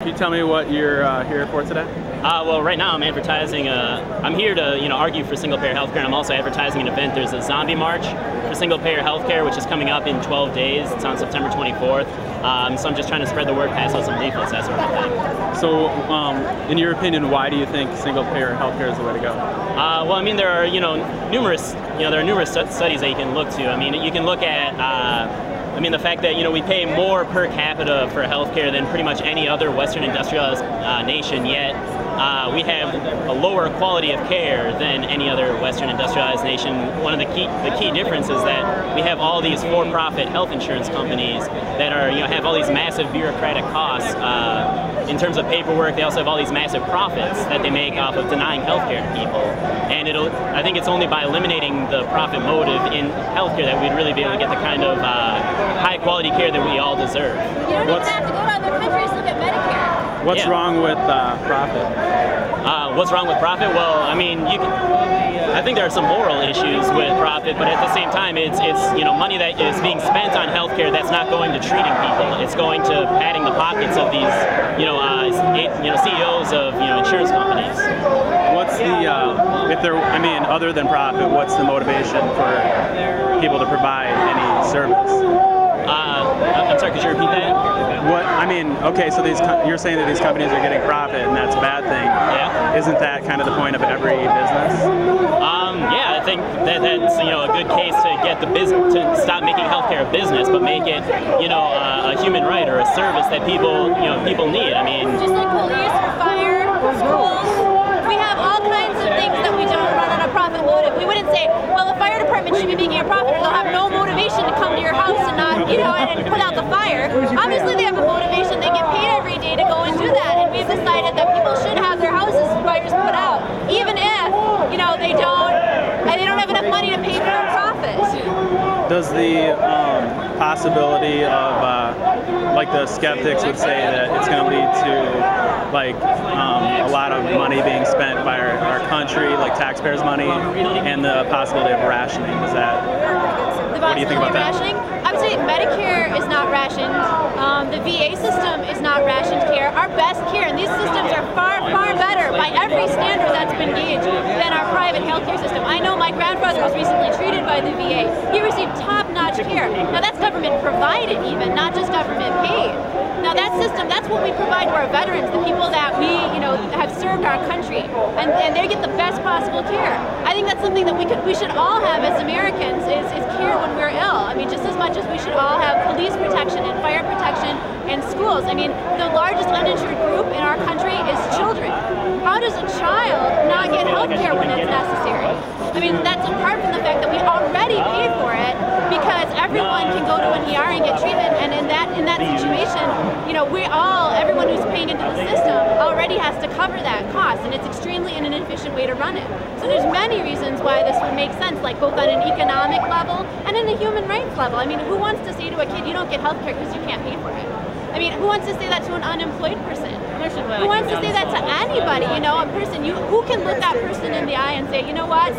Can you tell me what you're here for today? Well, right now I'm advertising. I'm here to argue for single-payer healthcare, and I'm also advertising an event. There's a zombie march for single-payer healthcare, which is coming up in 12 days. It's on September 24th. So I'm just trying to spread the word, pass out some leaflets, that sort of thing. So, in your opinion, why do you think single-payer healthcare is the way to go? Well, I mean, there are numerous studies that you can look to. I mean, you can look at. The fact that we pay more per capita for healthcare than pretty much any other Western industrialized nation, yet we have a lower quality of care than any other Western industrialized nation. One of the key differences is that we have all these for-profit health insurance companies that are have all these massive bureaucratic costs in terms of paperwork. They also have all these massive profits that they make off of denying healthcare to people. And I think it's only by eliminating the profit motive in healthcare that we'd really be able to get the kind of high quality care that we all deserve. You don't even have to go to other countries to get Medicare. What's wrong with profit? What's wrong with profit? Well, I mean, I think there are some moral issues with profit, but at the same time, it's money that is being spent on healthcare that's not going to treating people. It's going to padding the pockets of these CEOs of insurance companies. What's other than profit, what's the motivation for people to provide any service? I'm sorry, could you repeat that? So you're saying that these companies are getting profit, and that's a bad thing. Yeah. Isn't that kind of the point of every business? Yeah, I think that's a good case to get the business to stop making healthcare a business, but make it a human right or a service that people need. I mean, just like police, fire, schools, we have all kinds of things that we don't run on a profit motive. We wouldn't say, well, the fire department should be making a profit, or they'll have no motivation to come to your house and not and put out the fire. Obviously, they have a motivation. They get paid every day to go and do that, and we've decided that people should have their houses fires put out, even if they don't have enough money to pay for their profits. Does the possibility of the skeptics would say that it's going to lead to a lot of money being spent by our country, like taxpayers' money, and the possibility of rationing? What do you think about that? Rationing? I would say Medicare is not rationed. The VA system is not rationed care. Our best care, and these systems are far, far better by every standard that's been gauged than our private healthcare system. I know my grandfather was recently treated by the VA. He received top-notch care. Now that's government provided even, not just government paid. Now that system, that's what we provide to our veterans, the people that we, have served our country, and they get the best possible care. I think that's something that we should all have as Americans is care when we're ill. I mean, just as much as we should all have police protection and fire protection and schools. I mean, the largest uninsured group in our country is children. How does a child not get health care when it's necessary? I mean, that's apart from the fact that we already pay for it because everyone can go to an ER and get treatment, and in that situation, everyone who's paying into the system already has to cover that cost, and it's extremely an inefficient way to run it. So there's many reasons why this would make sense, like both on an economic level and in a human rights level. I mean, who wants to say to a kid, you don't get health care because you can't pay for it? I mean, who wants to say that to an unemployed person? Who wants to say that to anybody? A person, who can look that person in the eye and say, you know what?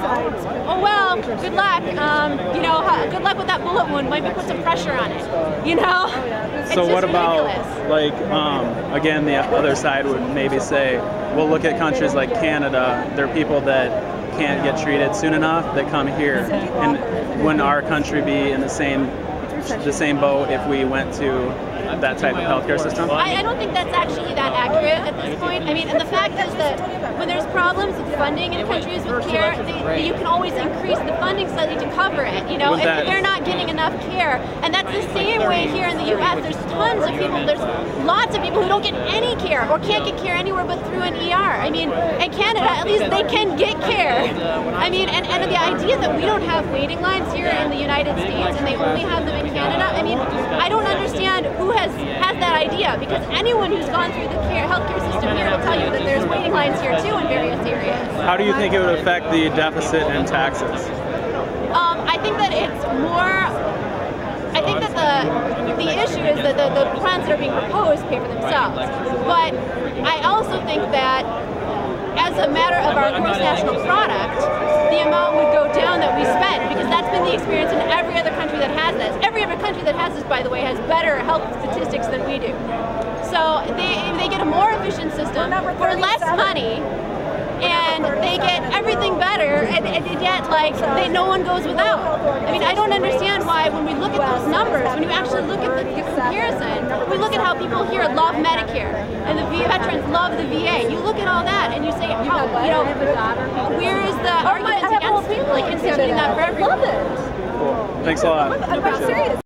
Oh well, good luck. Good luck with that bullet wound. Maybe put some pressure on it. It's so what just about ridiculous. Again, the other side would maybe say, well, look at countries like Canada. There are people that can't get treated soon enough that come here, and wouldn't our country be in the same boat if we went to that type of healthcare system? I don't think that's actually that accurate at this point. I mean, and the fact is that when there's problems with funding in countries with care, you can always increase the funding slightly to cover it. If they're not getting enough care, and that's the same way here in the U.S. There's tons of people. There's lots of people who don't get any care or can't get care anywhere but through an ER. I mean, in Canada, at least they can get care. I mean, and the idea that we don't have waiting lines here in the United States and they only have them in Canada. I mean, I don't understand who has that idea, because anyone who's gone through the healthcare system here will tell you that there's waiting lines here too in various areas. How do you think it would affect the deficit and taxes? I think that it's more. I think that the issue is that the plans that are being proposed pay for themselves. But I also think that as a matter of our gross national product, the amount would go down that we spend, because that's been the experience in every other country that has this. Every other country that has this, by the way, has better health statistics than we do. So they get more distribution system for less money, and they get everything better, and yet no one goes without. I mean, I don't understand why when we look at those numbers, when you actually look at the comparison, we look at how people here love Medicare and the veterans love the VA. You look at all that and you say, where is the argument against instituting that for everyone? Cool. Thanks a lot. No problem.